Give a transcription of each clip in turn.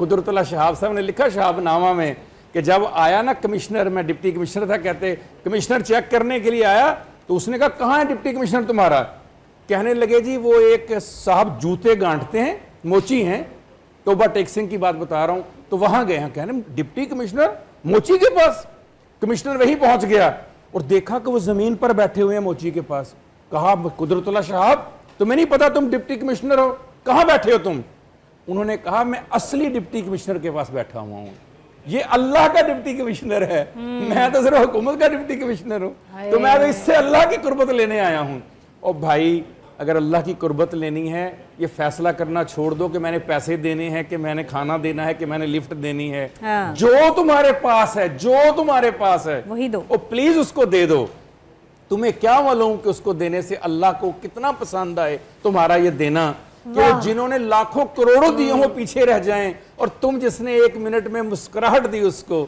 कुदरतुल्लाह शहाब साहब ने लिखा शहाबनामा में कि जब आया ना कमिश्नर, मैं डिप्टी कमिश्नर था, कहते कमिश्नर चेक करने के लिए आया, तो उसने कहा कहाँ है डिप्टी कमिश्नर तुम्हारा? कहने लगे जी वो एक साहब जूते गांठते हैं, मोची हैं, तोबा टेक सिंह की बात बता रहा हूं, तो वहां गए हैं। कहने डिप्टी कमिश्नर मोची के पास? कमिश्नर वहीं पहुंच गया और देखा कि वो जमीन पर बैठे हुए हैं मोची के पास। कहा कुदरतुल्लाह शहाब तुम्हें नहीं पता तुम डिप्टी कमिश्नर हो, कहां बैठे हो तुम? उन्होंने कहा मैं असली डिप्टी कमिश्नर के पास बैठा हुआ हूं, ये अल्लाह का डिप्टी कमिश्नर है, मैं तो सिर्फ हुकूमत का डिप्टी कमिश्नर हूं, तो मैं तो इससे अल्लाह की कुर्बत लेने आया हूं। और भाई अगर अल्लाह की कुर्बत लेनी है, ये फैसला करना छोड़ दो कि मैंने पैसे देने हैं, कि मैंने खाना देना है, कि मैंने लिफ्ट देनी है। हाँ। जो तुम्हारे पास है, जो तुम्हारे पास है वही दो, और प्लीज उसको दे दो। तुम्हें क्या मालूम कि उसको देने से अल्लाह को कितना पसंद आए तुम्हारा ये देना, कि जिन्होंने लाखों करोड़ों दिए हो पीछे रह जाएं, और तुम जिसने 1 मिनट में मुस्कुराहट दी उसको,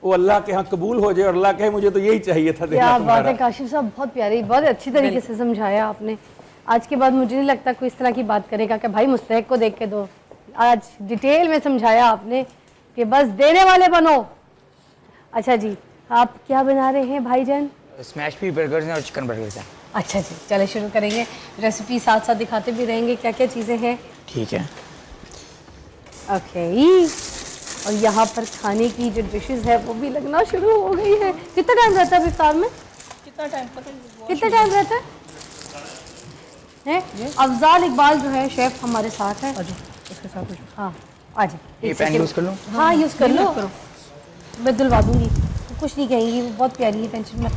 वो अल्लाह के यहाँ कबूल हो जाए और अल्लाह कहे मुझे तो यही चाहिए था। क्या बात है काशिफ साहब, बहुत प्यारी, बहुत अच्छी तरीके से समझाया आपने। आज के बाद मुझे नहीं लगता कोई इस तरह की बात करेगा कि भाई मुस्तहिक को देख के दो। आज डिटेल में समझाया आपने कि बस देने वाले बनो। अच्छा जी, आप क्या बना रहे हैं भाईजान? स्मैश पी बर्गर्स हैं और चिकन बर्गर्स हैं। अच्छा जी, चले शुरू करेंगे। रेसिपी साथ साथ दिखाते भी रहेंगे क्या क्या चीज़ें हैं। ठीक है। ओके, और यहाँ पर खाने की जो डिशेस है वो भी लगना शुरू हो गई है। कितना टाइम रहता है इफ्तार में? कितना टाइम रहता है? अफजाल इकबाल जो है शेफ हमारे साथ है। उसके साथ हाँ आ जाए। ये पैन यूज़ कर लूँ? हाँ यूज़ कर लो, मैं दिलवा दूंगी, कुछ नहीं कहेंगी, वो बहुत प्यारी है, टेंशन मत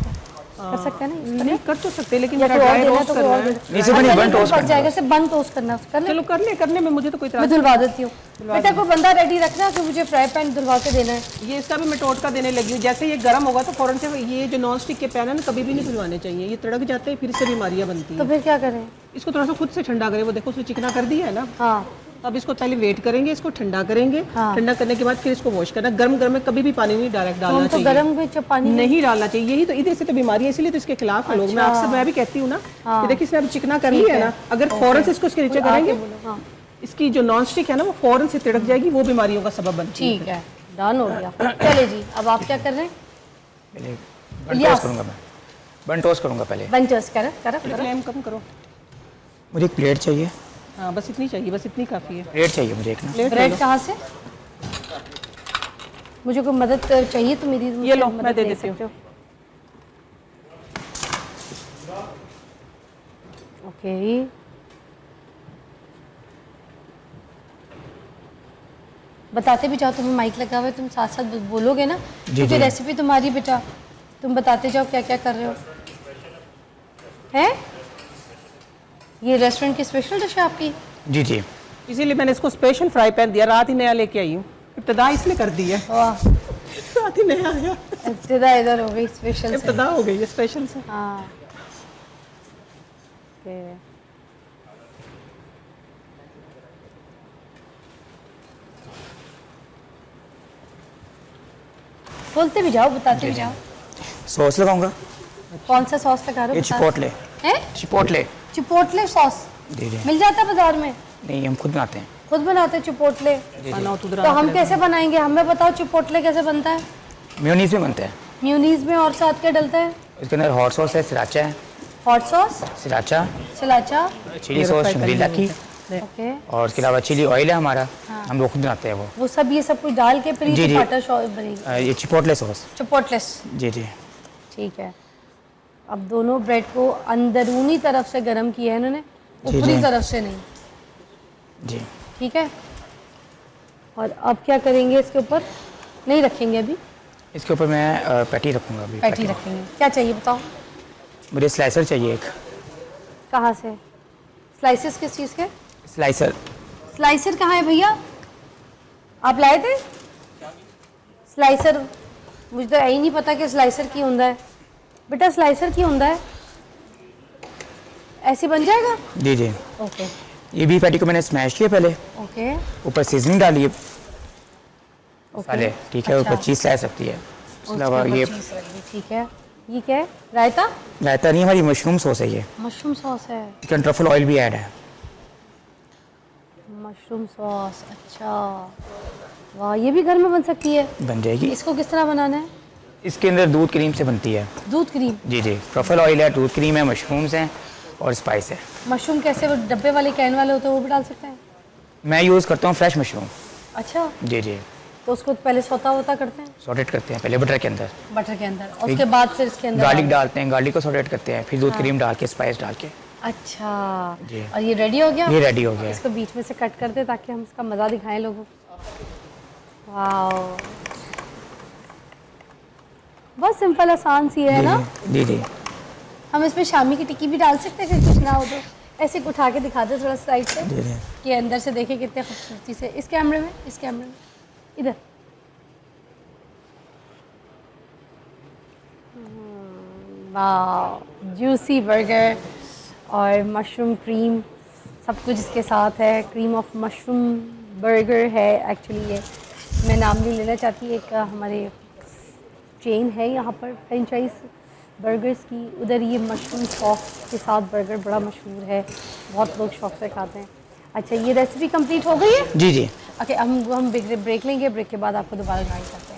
कर सकते हैं ना? नहीं कर तो सकते, लेकिन बन टोस्ट करना चलो करने में मुझे तो कोई मैं धुलवा देती हूँ। बेटा कोई बंदा रेडी रखना कि मुझे फ्राई पैन धुलवा के देना है। ये इसका भी मैं टोटका देने लगी हूँ। जैसे ये गर्म होगा तो फौरन से ये जो नॉन स्टिक के पैन है ना कभी भी नहीं धुलवाने चाहिए, ये तड़क जाते हैं, फिर से बीमारियाँ बनती हैं। तो फिर क्या करें? इसको थोड़ा सा खुद से ठंडा करें। वो देखो उसने चिकना कर दिया है ना। हाँ, अब इसको पहले वेट करेंगे, इसको ठंडा करेंगे। हाँ। ठंडा करने के बाद फिर इसको वॉश करना। गर्म गर्म में कभी भी पानी नहीं डायरेक्ट डालना चाहिए। तो गर्म में पानी नहीं डालना चाहिए, यही तो इधर से तो बीमारी है, इसलिए तो इसके खिलाफ लोग। मैं अक्सर मैं भी कहती हूँ ना कि देखिए इसने अब चिकना कर लिया है ना, अगर फौरन से इसको इसके नीचे करेंगे, इसकी जो नॉन स्टिक है ना वो फौरन से तिड़क जाएगी, वो बीमारियों का सबब बनती है। ठीक है, डन हो गया। चले जी, अब आप क्या कर रहे हैं? बन टोस्ट करूँगा पहले। बन टोस्ट करो, फ्लेम कम करो। मुझे एक प्लेट चाहिए। हाँ बस इतनी चाहिए, बस इतनी काफ़ी है। प्लेट चाहिए मुझे एक ना। ब्रेड कहाँ से? मुझे कोई मदद चाहिए तो मेरी ये लो, मैं दे देती हूँ। ओके, बताते भी जाओ, तुम्हें माइक लगा हुआ है, तुम साथ साथ बोलोगे ना। मुझे रेसिपी तुम्हारी बेटा, तुम बताते जाओ क्या क्या कर रहे हो। हैं? ये रेस्टोरेंट की स्पेशल डिश है आपकी? जी जी, इसीलिए मैंने इसको स्पेशल फ्राई पैन दिया, रात ही नया लेके आई हूँ। इब्तिदा इसलिए कर दी है। रात ही नया आया, इब्तिदा इधर हो गई स्पेशल, इब्तिदा हो गई है स्पेशल से। हाँ बोलते भी जाओ, बताते भी जाओ। सॉस लगाऊंगा। कौन सा सॉस लगा रहे हो? चिपोटले। चिपोटले चिपोटले सॉस जी जी, मिल जाता है बाजार में? नहीं, हम खुद बनाते हैं। खुद बनाते हैं चिपोटले? तो हम कैसे बनाएंगे, हमें बताओ चिपोटले कैसे बनता है? मेयोनीज में बनते हैं। मेयोनीज में और साथ क्या डलता है? इसके अंदर हॉट सॉस है, सिराचा है। Hot sauce, sriracha, chilli sauce Shimla की, ओके, और उसके अलावा चिली ऑयल है हमारा। हाँ। हम लोग खुद बनाते हैं वो सब ये सब कुछ डाल के फिर टमाटर सॉस बनेगी। ये चिपोटले सॉस। चिपोटले जी जी, ठीक है। अब दोनों ब्रेड को अंदरूनी तरफ से गर्म किया है इन्होंने, ऊपरी तरफ से नहीं जी। ठीक है, और अब क्या करेंगे इसके ऊपर? नहीं रखेंगे अभी, इसके ऊपर मैं पैटी रखूँगा अभी। पैटी रखेंगे। क्या चाहिए बताओ? मुझे स्लाइसर चाहिए एक। कहाँ से? स्लाइसेस किस चीज़ के? स्लाइसर। स्लाइसर कहाँ है भैया? आप लाए थे स्लाइसर? मुझे तो यही नहीं पता कि स्लाइसर की होता है। बेटा स्लाइसर की होता है, ऐसे बन जाएगा? जी जी, ओके। ये भी पैटी को मैंने स्मैश किया पहले। ओके, ऊपर सीजनिंग डाली है साले, ठीक है। ऊपर चीज़ स्लाइस सकती है। उसके अलावा ये ठीक है। ये क्या है? रायता? रायता नहीं, हमारी मशरूम सॉस है ये। मशरूम सॉस है, इसके अंदर ट्रफल ऑयल भी ऐड है। मशरूम सॉस, अच्छा। वाह, ये भी घर में बन सकती है। बन जाएगी। इसको किस तरह बनाना है? इसके अंदर दूध क्रीम से बनती है। दूध क्रीम? जी जी, ट्रफल ऑयल है, दूध क्रीम है, मशरूम्स हैं और स्पाइस है। मशरूम कैसे, वो डब्बे वाले कैन वाले होते हैं वो भी डाल सकते हैं? मैं यूज़ करता हूँ फ्रेश मशरूम। अच्छा, जी जी, तो उसको पहले सौता होता करते हैं सॉटेट करते हैं पहले बटर के अंदर, बटर के अंदर, और उसके बाद फिर इसके अंदर गार्लिक डालते हैं, गार्लिक को सॉटेट करते हैं, फिर दूध क्रीम डाल के स्पाइस डाल के। अच्छा, जी। और ये रेडी हो गया? ये रेडी हो गया। इसको बीच में से कट कर दे ताकि हम इसका मज़ा दिखाएं लोगों को। वाओ, बहुत सिंपल आसान सी है ना? जी जी, हम इसमें शामी की टिक्की भी डाल सकते हैं, कुछ ना हो तो ऐसे उठा के दिखा दो थोड़ा साइड से जी जी। कि अंदर से देखे कितने खूबसूरती से। इस कैमरे में, इस कैमरे में, इधर। वाह, जूसी बर्गर और मशरूम क्रीम सब कुछ इसके साथ है। क्रीम ऑफ मशरूम बर्गर है एक्चुअली ये, मैं नाम नहीं लेना चाहती, एक हमारे चेन है यहाँ पर फ्रेंचाइज बर्गर्स की, उधर ये मशरूम सॉस के साथ बर्गर बड़ा मशहूर है, बहुत लोग शौक से खाते हैं। अच्छा, ये रेसिपी कंप्लीट हो गई है? जी जी। ओके, हम ब्रेक लेंगे, ब्रेक के बाद आपको दोबारा ज्वाइन करते हैं।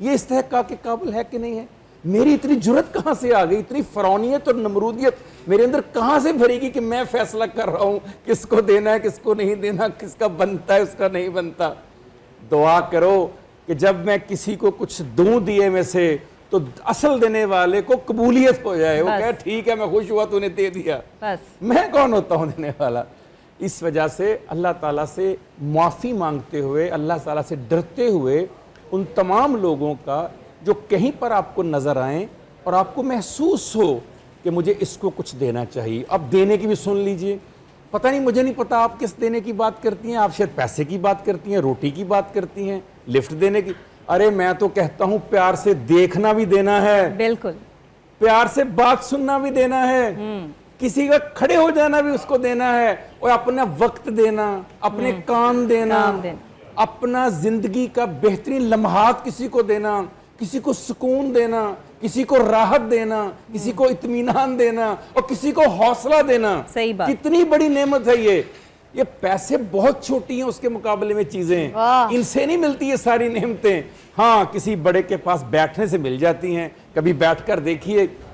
ये इस्तेहकाक के काबिल है कि नहीं है? मेरी इतनी जुर्रत कहाँ से आ गई, इतनी फरौनियत और नमरूदियत मेरे अंदर कहाँ से भरेगी कि मैं फैसला कर रहा हूँ किसको देना है, किसको नहीं देना, किसका बनता है, उसका नहीं बनता। दुआ करो कि जब मैं किसी को कुछ दूं दिए में से तो असल देने वाले को कबूलियत हो जाए, वो कहे ठीक है मैं खुश हुआ तूने दे दिया, बस मैं कौन होता हूँ देने वाला। इस वजह से अल्लाह ताला से माफ़ी मांगते हुए, अल्लाह ताला से डरते हुए उन तमाम लोगों का जो कहीं पर आपको नज़र आए और आपको महसूस हो कि मुझे इसको कुछ देना चाहिए। अब देने की भी सुन लीजिए, पता नहीं, मुझे नहीं पता आप किस देने की बात करती हैं, आप शायद पैसे की बात करती हैं, रोटी की बात करती हैं, लिफ्ट देने की। अरे मैं तो कहता हूँ प्यार से देखना भी देना है, बिल्कुल, प्यार से बात सुनना भी देना है, किसी का खड़े हो जाना भी उसको देना है, और अपना वक्त देना, अपने काम देना, अपना जिंदगी का बेहतरीन लम्हात किसी को देना, किसी को सुकून देना, किसी को राहत देना, किसी को इत्मीनान देना और किसी को हौसला देना। सही बात। कितनी बड़ी नेमत है ये पैसे बहुत छोटी हैं उसके मुकाबले में चीजें, इनसे नहीं मिलती ये सारी नेमतें। हाँ, किसी बड़े के पास बैठने से मिल जाती हैं। कभी बैठकर देखिए